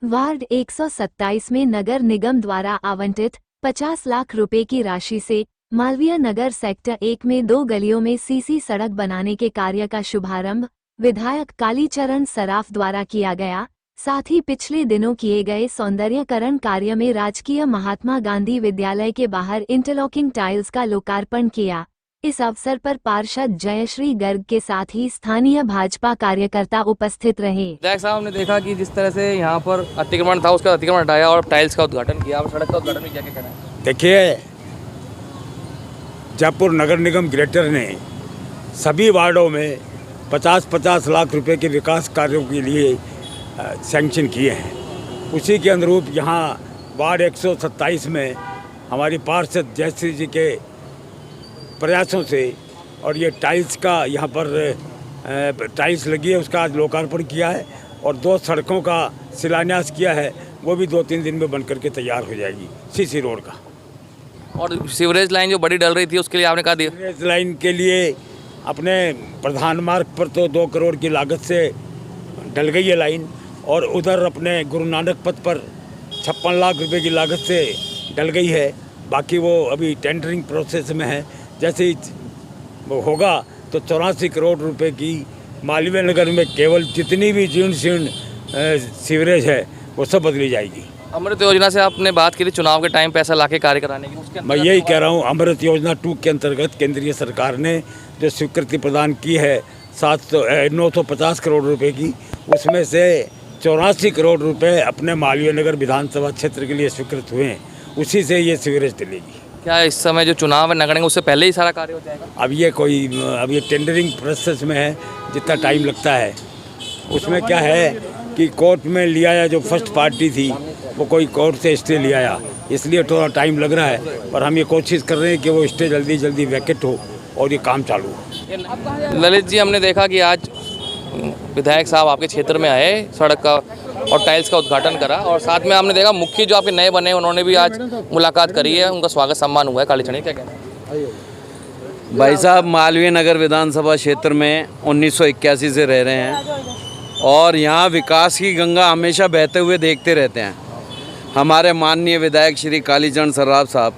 Ward 127 में नगर निगम द्वारा आवंटित 50 लाख रुपए की राशि से मालवीय नगर सेक्टर 1 में 2 गलियों में सीसी सड़क बनाने के कार्य का शुभारंभ विधायक कालीचरण सराफ द्वारा किया गया। साथ ही पिछले दिनों किए गए सौंदर्यकरण कार्य में राजकीय महात्मा गांधी विद्यालय के बाहर इंटरलॉकिंग टाइल्स का लोकार्पण किया। इस अवसर पर पार्षद जयश्री गर्ग के साथ ही स्थानीय भाजपा कार्यकर्ता उपस्थित रहे। विधायक साहब ने देखा कि जिस तरह से यहाँ पर अतिक्रमण था उसका अतिक्रमण हटाया और टाइल्स का उद्घाटन किया और सड़क का उद्घाटन भी क्या कहना है? देखिए, जयपुर नगर निगम ग्रेटर ने सभी वार्डों में 50-50 लाख रुपए के विकास कार्यों के लिए सैंक्शन किए हैं। उसी के अनुरूप यहाँ वार्ड 127 में हमारी पार्षद जयश्री जी के प्रयासों से और ये टाइल्स का यहाँ पर टाइल्स लगी है, उसका आज लोकार्पण किया है और 2 सड़कों का शिलान्यास किया है। वो भी 2-3 दिन में बनकर के तैयार हो जाएगी सीसी रोड का। और सीवरेज लाइन जो बड़ी डल रही थी उसके लिए आपने कहा दिया? सीवरेज लाइन के लिए अपने प्रधान मार्ग पर तो 2 करोड़ की लागत से डल गई है लाइन, और उधर अपने गुरु नानक पथ पर 56 लाख रुपए की लागत से डल गई है। बाकी वो अभी टेंडरिंग प्रोसेस में है। जैसे ही वो होगा तो 84 करोड़ रुपए की मालवीय नगर में केवल जितनी भी जीर्ण शीर्ण सीवरेज है वो सब बदली जाएगी। अमृत योजना से आपने बात की थी चुनाव के टाइम पैसा लाके कार्य कराने की, मैं यही कह रहा हूँ, अमृत योजना 2 के अंतर्गत केंद्रीय सरकार ने जो स्वीकृति प्रदान की है 950 करोड़ रुपए की, उसमें से 84 करोड़ रुपए अपने मालवीय नगर विधानसभा क्षेत्र के लिए स्वीकृत हुए हैं। उसी से ये सीवरेज डलेगी। क्या इस समय जो चुनाव है नगर निगम उससे पहले ही सारा कार्य हो जाएगा? अब ये टेंडरिंग प्रोसेस में है, जितना टाइम लगता है उसमें क्या है कि कोर्ट में लिया या जो फर्स्ट पार्टी थी वो कोई कोर्ट से स्टे ले आया, इसलिए थोड़ा टाइम लग रहा है। पर हम ये कोशिश कर रहे हैं कि वो स्टे जल्दी वैकेट हो और ये काम चालू हो। ललित जी, हमने देखा कि आज विधायक साहब आपके क्षेत्र में आए, सड़क का और टाइल्स का उद्घाटन करा, और साथ में हमने देखा मुखी जो आपके नए बने उन्होंने भी आज मुलाकात करी है, उनका स्वागत सम्मान हुआ है। कालीचरण, क्या कहना है? भाई साहब, मालवीय नगर विधानसभा क्षेत्र में 1981 से रह रहे हैं और यहाँ विकास की गंगा हमेशा बहते हुए देखते रहते हैं। हमारे माननीय विधायक श्री कालीचरण सराफ साहब,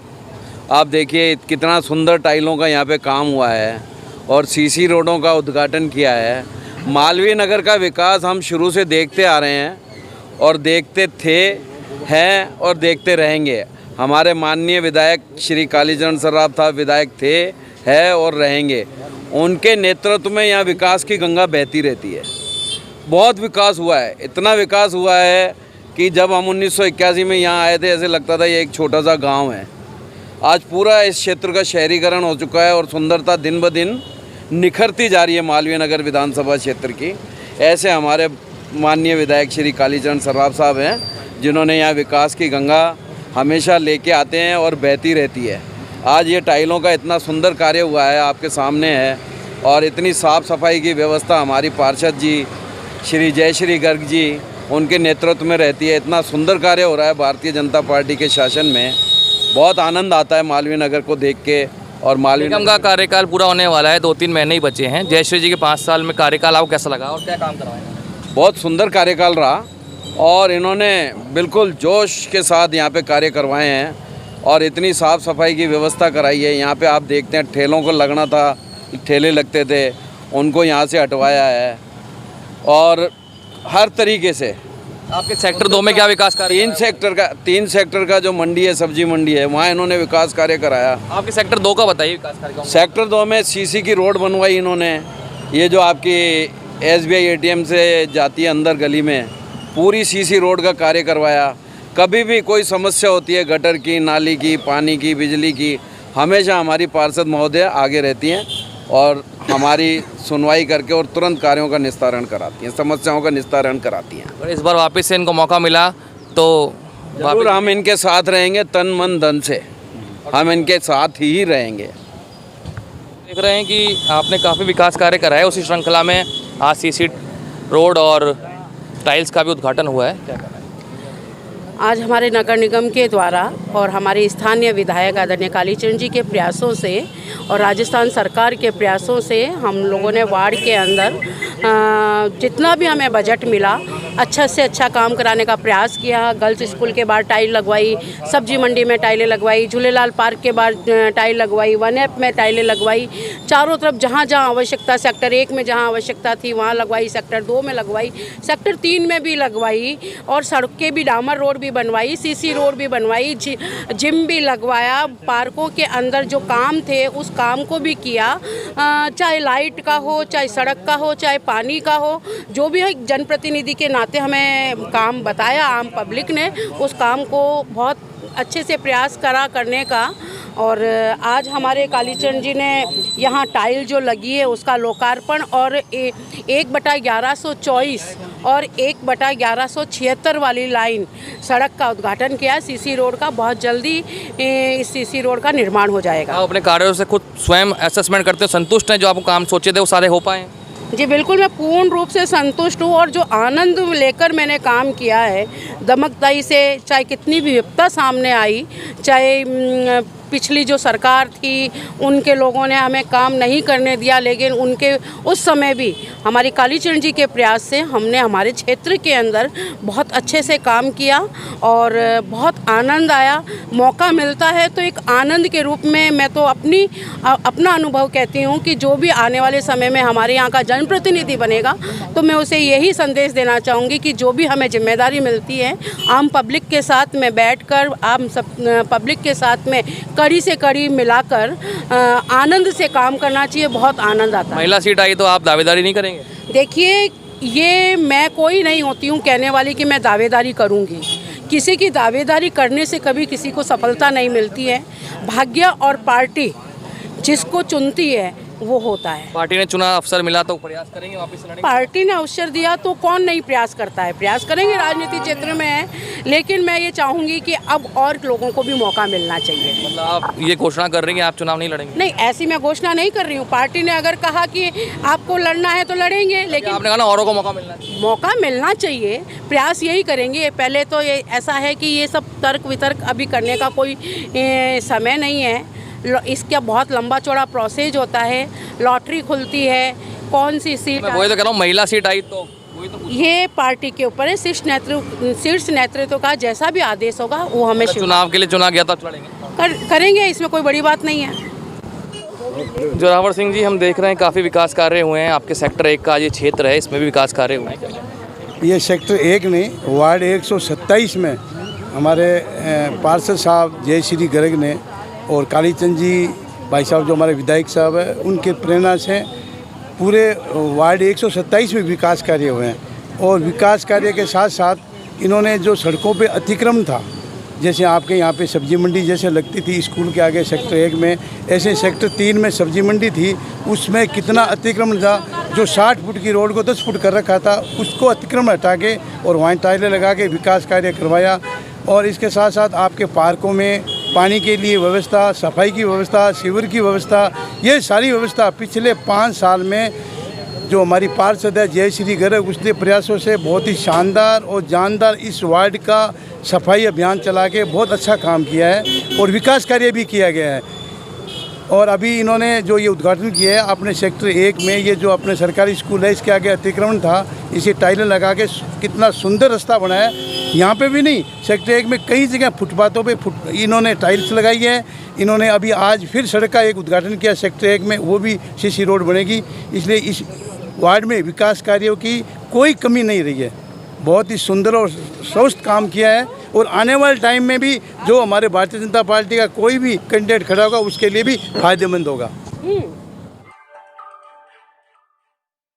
आप देखिए कितना सुंदर टाइलों का यहाँ पे काम हुआ है और सीसी रोडों का उद्घाटन किया है। मालवीय नगर का विकास हम शुरू से देखते आ रहे हैं और देखते थे, हैं और देखते रहेंगे। हमारे माननीय विधायक श्री कालीचरण सराफ साहब विधायक थे, है और रहेंगे। उनके नेतृत्व में यहाँ विकास की गंगा बहती रहती है। बहुत विकास हुआ है, इतना विकास हुआ है कि जब हम 1981 में यहाँ आए थे ऐसे लगता था ये एक छोटा सा गांव है। आज पूरा इस क्षेत्र का शहरीकरण हो चुका है और सुंदरता दिन ब दिन निखरती जा रही है मालवीय नगर विधानसभा क्षेत्र की। ऐसे हमारे माननीय विधायक श्री कालीचरण सराफ साहब हैं जिन्होंने यहाँ विकास की गंगा हमेशा लेके आते हैं और बहती रहती है। आज ये टाइलों का इतना सुंदर कार्य हुआ है, आपके सामने है, और इतनी साफ़ सफाई की व्यवस्था हमारी पार्षद जी श्री जयश्री गर्ग जी उनके नेतृत्व में रहती है। इतना सुंदर कार्य हो रहा है भारतीय जनता पार्टी के शासन में, बहुत आनंद आता है मालवीय नगर को देख के। और मालवीय निगम का कार्यकाल पूरा होने वाला है, 2-3 महीने ही बचे हैं। जयश्री जी के 5 साल में कार्यकाल आपको कैसा लगा और क्या काम करवाया? बहुत सुंदर कार्यकाल रहा और इन्होंने बिल्कुल जोश के साथ यहाँ पे कार्य करवाए हैं और इतनी साफ़ सफाई की व्यवस्था कराई है। यहाँ पे आप देखते हैं ठेलों को लगना था, ठेले लगते थे, उनको यहाँ से हटवाया है और हर तरीके से। आपके सेक्टर 2 में क्या विकास कार्य? 3 सेक्टर का जो मंडी है, सब्जी मंडी है, वहाँ इन्होंने विकास कार्य कराया। आपके सेक्टर 2 का बताइए विकास कार्य। सेक्टर 2 में सीसी की रोड बनवाई इन्होंने। ये जो आपकी SBI ATM से जाती है अंदर गली में, पूरी सीसी रोड का कार्य करवाया। कभी भी कोई समस्या होती है गटर की, नाली की, पानी की, बिजली की, हमेशा हमारी पार्षद महोदय आगे रहती हैं और हमारी सुनवाई करके और तुरंत कार्यों का निस्तारण कराती हैं, समस्याओं का निस्तारण कराती हैं। और इस बार वापस से इनको मौका मिला तो जरूर हम इनके साथ रहेंगे, तन मन धन से हम इनके साथ ही रहेंगे। देख रहे हैं कि आपने काफ़ी विकास कार्य कराया, उसी श्रृंखला में आज सीसी रोड और टाइल्स का भी उद्घाटन हुआ है। क्या कहना है? आज हमारे नगर निगम के द्वारा और हमारे स्थानीय विधायक आदरणीय कालीचरण जी के प्रयासों से और राजस्थान सरकार के प्रयासों से हम लोगों ने वार्ड के अंदर जितना भी हमें बजट मिला अच्छा से अच्छा काम कराने का प्रयास किया। गर्ल्स स्कूल के बाहर टाइल लगवाई, सब्जी मंडी में टाइलें लगवाई, झूलेलाल पार्क के बाहर टाइल लगवाई, 1F में टाइलें लगवाई, चारों तरफ जहाँ जहाँ आवश्यकता, सेक्टर 1 में जहाँ आवश्यकता थी वहाँ लगवाई, सेक्टर 2 में लगवाई, सेक्टर 3 में भी लगवाई, और सड़कें भी, डामर रोड भी बनवाई, सीसी रोड भी बनवाई, जिम भी लगवाया, पार्कों के अंदर जो काम थे उस काम को भी किया, चाहे लाइट का हो, चाहे सड़क का हो, चाहे पानी का हो, जो भी है जनप्रतिनिधि के नाते हमें काम बताया आम पब्लिक ने, उस काम को बहुत अच्छे से प्रयास करा करने का। और आज हमारे कालीचरण जी ने यहाँ टाइल जो लगी है उसका लोकार्पण और 1/1124 और 1/1176 वाली लाइन सड़क का उद्घाटन किया। सीसी रोड का बहुत जल्दी इस सीसी रोड का निर्माण हो जाएगा। आप अपने कार्यों से खुद स्वयं असेसमेंट करते हो, संतुष्ट हैं? जो आपको काम सोचे थे वो सारे हो पाए? जी बिल्कुल, मैं पूर्ण रूप से संतुष्ट हूँ, और जो आनंद लेकर मैंने काम किया है दमकदाई से, चाहे कितनी भी विपदा सामने आई, चाहे पिछली जो सरकार थी उनके लोगों ने हमें काम नहीं करने दिया, लेकिन उनके उस समय भी हमारी कालीचरण जी के प्रयास से हमने हमारे क्षेत्र के अंदर बहुत अच्छे से काम किया और बहुत आनंद आया। मौका मिलता है तो एक आनंद के रूप में मैं तो अपना अनुभव कहती हूँ कि जो भी आने वाले समय में हमारे यहाँ का जनप्रतिनिधि बनेगा तो मैं उसे यही संदेश देना चाहूँगी कि जो भी हमें जिम्मेदारी मिलती है, आम पब्लिक के साथ में बैठकर, आम सब पब्लिक के साथ में कड़ी से कड़ी मिलाकर आनंद से काम करना चाहिए। बहुत आनंद आता है। महिला सीट आई तो आप दावेदारी नहीं करेंगे? देखिए, ये मैं कोई नहीं होती हूँ कहने वाली कि मैं दावेदारी करूँगी। किसी की दावेदारी करने से कभी किसी को सफलता नहीं मिलती है। भाग्य और पार्टी जिसको चुनती है वो होता है। पार्टी ने चुना, अवसर मिला तो प्रयास करेंगे वापस लड़ेंगे? पार्टी ने अवसर दिया तो कौन नहीं प्रयास करता है, प्रयास करेंगे, राजनीतिक क्षेत्र में है, लेकिन मैं ये चाहूँगी कि अब और लोगों को भी मौका मिलना चाहिए। मतलब आप ये घोषणा कर रही हैं आप चुनाव नहीं लड़ेंगे? नहीं, ऐसी मैं घोषणा नहीं कर रही हूँ। पार्टी ने अगर कहा कि आपको लड़ना है तो लड़ेंगे, लेकिन आपने कहा ना औरों को मौका मिलना चाहिए। मौका मिलना चाहिए, प्रयास यही करेंगे। पहले तो ये ऐसा है कि ये सब तर्क वितर्क अभी करने का कोई समय नहीं है। इसका बहुत लंबा चौड़ा प्रोसेस होता है, लॉटरी खुलती है, कौन सी सीट। मैं वही तो कह रहा हूँ, महिला सीट आई तो वही तो ये पार्टी के ऊपर है। शीर्ष नेतृत्व का जैसा भी आदेश होगा वो हमें चुनाव के लिए चुना गया तो आप लड़ेंगे? करेंगे, इसमें कोई बड़ी बात नहीं है। जोरावर सिंह जी, हम देख रहे हैं काफ़ी विकास कार्य हुए हैं। आपके सेक्टर 1 का ये क्षेत्र है, इसमें भी विकास कार्य हुए हैं। ये सेक्टर 1 नहीं, वार्ड 127 में हमारे पार्षद साहब जय श्री गर्ग ने और कालीचंद जी भाई साहब जो हमारे विधायक साहब हैं, उनके प्रेरणा से पूरे वार्ड 127 में विकास कार्य हुए हैं। और विकास कार्य के साथ साथ इन्होंने जो सड़कों पे अतिक्रमण था, जैसे आपके यहाँ पे सब्जी मंडी जैसे लगती थी स्कूल के आगे सेक्टर 1 में, ऐसे सेक्टर 3 में सब्जी मंडी थी, उसमें कितना अतिक्रमण था। जो 60 फुट की रोड को 10 फुट कर रखा था, उसको अतिक्रमण हटा के और वहाँ टाइलें लगा के विकास कार्य करवाया। और इसके साथ साथ आपके पार्कों में पानी के लिए व्यवस्था, सफाई की व्यवस्था, सीवर की व्यवस्था, ये सारी व्यवस्था पिछले 5 साल में जो हमारी पार्षद है जय श्री गर्ग, उसके प्रयासों से बहुत ही शानदार और जानदार इस वार्ड का सफाई अभियान चला के बहुत अच्छा काम किया है और विकास कार्य भी किया गया है। और अभी इन्होंने जो ये उद्घाटन किया है अपने सेक्टर 1 में, ये जो अपने सरकारी स्कूल है इसके आगे अतिक्रमण था, इसे टाइलें लगा के कितना सुंदर रास्ता बनाया है। यहाँ पे भी नहीं, सेक्टर 1 में कई जगह फुटपाथों पे इन्होंने टाइल्स लगाई है। इन्होंने अभी आज फिर सड़क का एक उद्घाटन किया सेक्टर 1 में, वो भी सीसी रोड बनेगी। इसलिए इस वार्ड में विकास कार्यों की कोई कमी नहीं रही है। बहुत ही सुंदर और स्वस्थ काम किया है। और आने वाले टाइम में भी जो हमारे भारतीय जनता पार्टी का कोई भी कैंडिडेट खड़ा होगा उसके लिए भी फायदेमंद होगा।